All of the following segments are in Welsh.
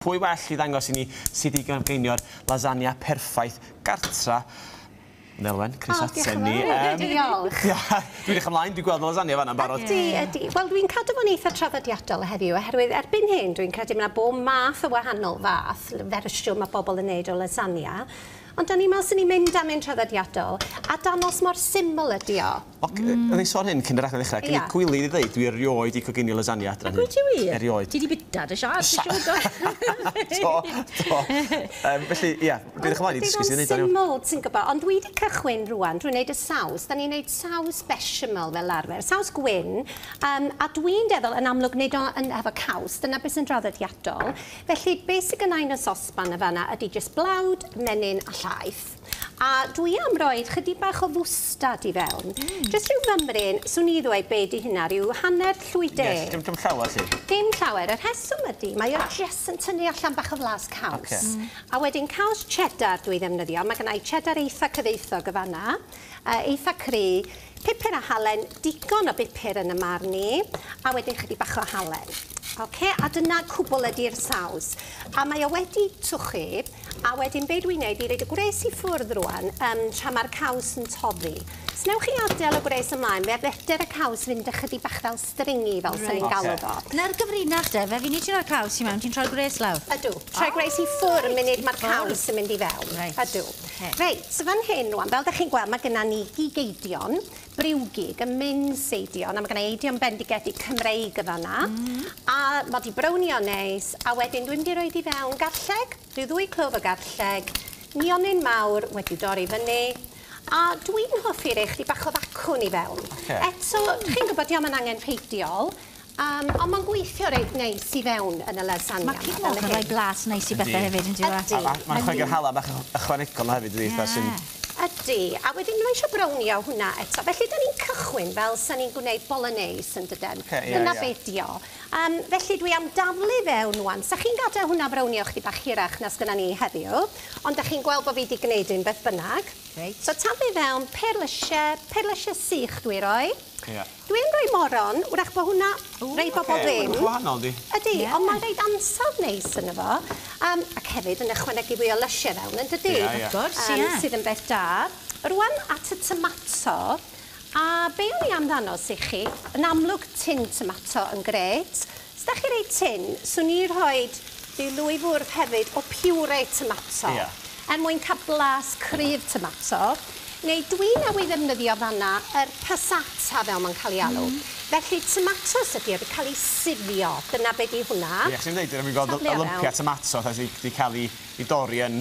pwy well i ddangos i ni sydd i gyngenio'r lasagna perffaith gartra. Nelwen, Chris Aten ni. Diolch. Dwi'n eich ymlaen, dwi'n gweld y lasagna fan'na'n barod. Ydy. Wel, dwi'n cadw fo'n eitha traddodiadol heddiw, oherwydd erbyn hyn dwi'n credu mae bob math o wahanol fath, fersiwn mae bobl yn neud o lasagna. Ond o'n i'n meddwl sy'n ni'n mynd am un traddodiadol, a danos mor syml ydi o. Oedd ei sôn hyn cyn yr acen ddechrau, cyn i Gwyli i ddweud, dwi erioed i coginio lasagna adran hyn. Gwyl ti wir? Erioed. Ti di bydad y siarad, ti'n siŵr do. Felly, ia, dwi'n eich ymlaen i ddysgu sy'n neud o'n syml, ti'n gwybod, ond dwi wedi cychwyn rwan, dwi'n neud y saws. Da ni'n neud saws bechamel fel arfer, saws gwyn, a dwi'n deddol yn amlwg neud o'n efo caws, dyna beth sy'n draddodiadol. Felly, beth sy'n gynnau'n y sosban y fanna ydy jyst blawd, menyn a llaeth. A dwi am roed chydig bach o fwstad i fewn. Jyst rhyw fymryn, swn i ddweud be di hynna, rhyw hanner llwy de. Dim llawer, ti? Dim llawer. Yr rheswm ydy, mae o jyst yn tynnu allan bach o flas caws. A wedyn caws cheddar dwi ddefnyddio. Mae gennau cheddar eitha cyfeithog y fanna, eitha cry, pupur a halen, digon o bupur yn y marn i, a wedyn chydig bach o halen. A dyna cwbl ydy'r saws. A mae o wedi twchu, a wedyn be dwi'n neud i reid y gwres i ffwrdd rwan tra mae'r caws yn toddi. Snewch chi adael y gwres ymlaen, fe better y caws fynd ychydig bach fel stringi fel sy'n ni'n galw fo. Na'r gyfrinach de, fe fi'n i ti'n rhoi'r caws i mewn, ti'n troi'r gwres lawr? Ydw. Troi'r gwres i ffwrdd munud mae'r caws yn mynd i fewn. Ydw. Reit, so fan hyn rwan, fel ydych chi'n gweld, mae gennym ni gigeidion, briwgig, yn mynd seidion, a mae gennym eidion bendigedig Cymreig y fanna. A mae di brownio neis, a wedyn dwi'n mynd i roed i fewn garlleg, rhyw 2 clwf o garlleg, nionyn mawr wedi dorri fyny, a dwi'n hoffi rei chdi bach o ddacwn i fewn. Eto, chi'n gwybod, diolch yn angen peidiol, ond mae'n gweithio reit neis i fewn yn y lasagna. Mae cig moch yn rhoi blas neis i bethau hefyd, yn diwedd. Mae'n chweig yr hala bach ychwanegol hefyd, ydy? Ydy, a wedyn mae eisiau brownio hwnna eto. Felly, da ni'n cychwyn fel sy'n ni'n gwneud bolognese yn dydyn. Dyna beidio. Felly, dwi am daflu fewn wan. Sa chi'n gadael hwnna brownio chdi bach hirach na sgynna ni heddiw, ond da chi'n gweld bod fi wedi gwneud un beth bynnag. So, taflu fewn perlysiau sych dwi roi. Dwi'n rhoi moron, wrach bod hwnna rei bobl ddim. Mae'n gwahanol, di? Ydy, ond mae'n rhaid ansawdd neis yn efo. Ac hefyd yn ychwanegu fwy o lysiau fewn, yn dydi? Sydd yn beth da. Rwan at y tomato, a be o'n i amdano sy'ch chi, yn amlwg tin tomato yn gret. Os da chi rei tin, swn i rhoi ddwy fwrdd hefyd o piwre tomato. Mwyn cael blas cryf tomato. Neu dwi'n awy ddefnyddio fanna yr passata fel mae'n cael ei alw. Felly, tomatos ydy wedi cael ei sifio. Dyna be di hwnna. Ie, chi'n dweud, dwi'n gweld y lympia tomato wedi cael ei dorri yn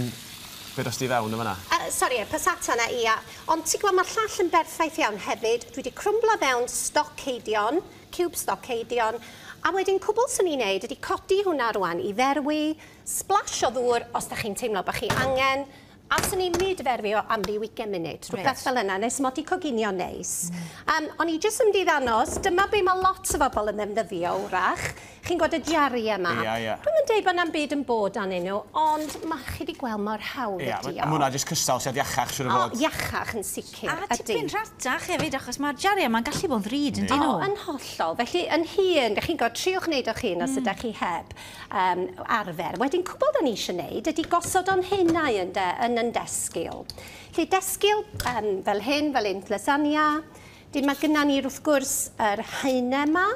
beth os di fewn yn fanna. Sori, passata yna, ia. Ond ti'n gwybod, mae'r llall yn berffaith iawn hefyd. Dwi wedi crwmblo fewn stoceidion, cube stoceidion, a wedyn cwbl sy'n ni'n neud ydy codi hwnna rwan i ferwi, splash o ddŵr os da chi'n teimlo bod chi angen, a sy'n ni'n nid ferfi o am ryw 20 munud. Rhywbeth fel yna, nes mod i coginio neis. O'n i jyst yn mynd i ddanos, dyma be mae lot o bobl yn ddefnyddio wrach. Chi'n gweld y diari yma. Dwi'n mynd dweud bod na'n byd yn bod anyn nhw, ond mae chi wedi gweld mor hawdd ydi o. A mwna jyst cystal sydd iachach siwr o fod. Iachach yn sicr. A tipyn rhatach hefyd, achos mae'r diari yma'n gallu bod yn ddrud yn dyn nhw. Yn hollol. Felly, yn hun, chi'n gweld triwch wneud o'ch hun os ydych chi heb arfer. Wedyn, cwbl da ni eisiau wneud ydy gosod o'n hynau yn desgil. Felly, desgil fel hyn, fel un lasagna. Mae gynna ni wrth gwrs yr haenau yma.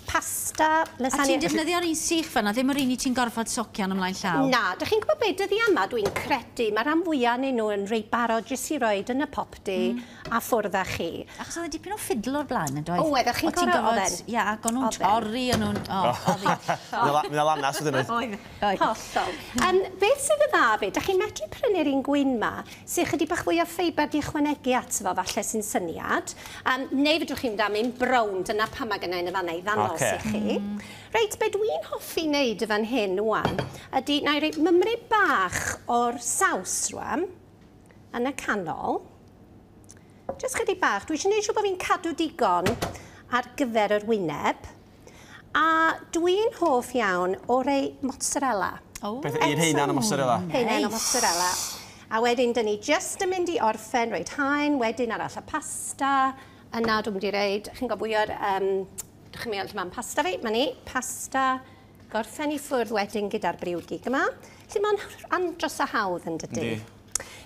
Pasta, lasagna... A ti'n defnyddio'r un sych fanna, ddim yr un i ti'n gorfod socian ymlaen llaw? Na, dych chi'n gwybod beth dyddi yma dwi'n credu, mae'r rhan fwyaf neu nhw yn rei barod jyst i roed yn y popdi a ffwrdd â chi. Achos oedd dipyn o ffidl o'r blaen yn dweud? O, ydych chi'n gorfod? Ia, ac o'n nhw'n torri, o'n nhw'n... Mynd a lanas ydyn nhw. Hollol. Beth sydd y dda fi, dych chi'n medru prynu'r un gwyn ma, sy'n chydig bach fwy o ffeiber di ychwanegu ato fo falle sy'n syniad. Neu fydwch chi'n dam un brown, dyna pa mae gennau yn y fanna i ddanos i chi. Reit, be dwi'n hoffi wneud y fan hyn wan, ydy, na i roi mymryd bach o'r saws rwan, yn y canol. Jyst chydig bach, dwi eisiau gwneud siŵr bod fi'n cadw digon ar gyfer yr wyneb. A dwi'n hoff iawn o rei mozzarella. Beth, un heunan o mozzarella? Heunan o mozzarella. A wedyn, dyn ni jyst yn mynd i orffen, roed haen, wedyn arall y pasta. Yna dwi'n mynd i reid, chi'n gwybod bwy'r... Chi'n meddwl, mae'n pasta fi, mae ni, pasta, gorffen i ffwrdd wedyn gyda'r briwgig yma. Lle mae'n andros o hawdd yn dydy.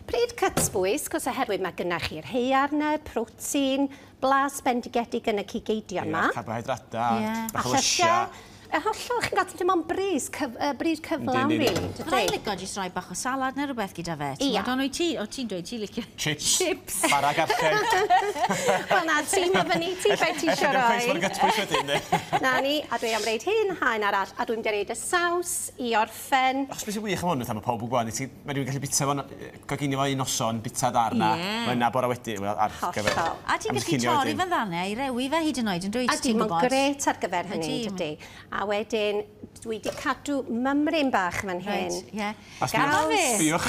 Bryd cytsbwys, cos oherwydd mae gynnach chi'r haearn, protein, blas bendigedig yn y cigeidion yma. Carbohydradau, bach o lysia. Hollol, chi'n gael dim ond bryd cyflawn fi. Rhaid licio jyst rhoi bach o salad neu rhywbeth gyda fe. Ia. O ti'n dweud ti licio Chips. Bara garllen. Wel na, ti'n myfynu ti beth ti eisiau rhoi. Mae'n gytbwys wedyn, ne? Na ni, a dwi am reid hyn, haen arall, a dwi'n mynd i reid y saws i orffen. Os beth sy'n wych am hwn, mae pob yn gwybod, mae rhywun gallu bita fo'n goginio fo un noson, bita darna, mae'n na bora wedi, ar gyfer. A ti'n gallu torri fe ddannau i rewi fe hyd yn oed yn dweud A dim ond gret ar gyfer hynny, dydy. A wedyn, dwi wedi cadw mymryn bach fan hyn. Ie. Sbiwch.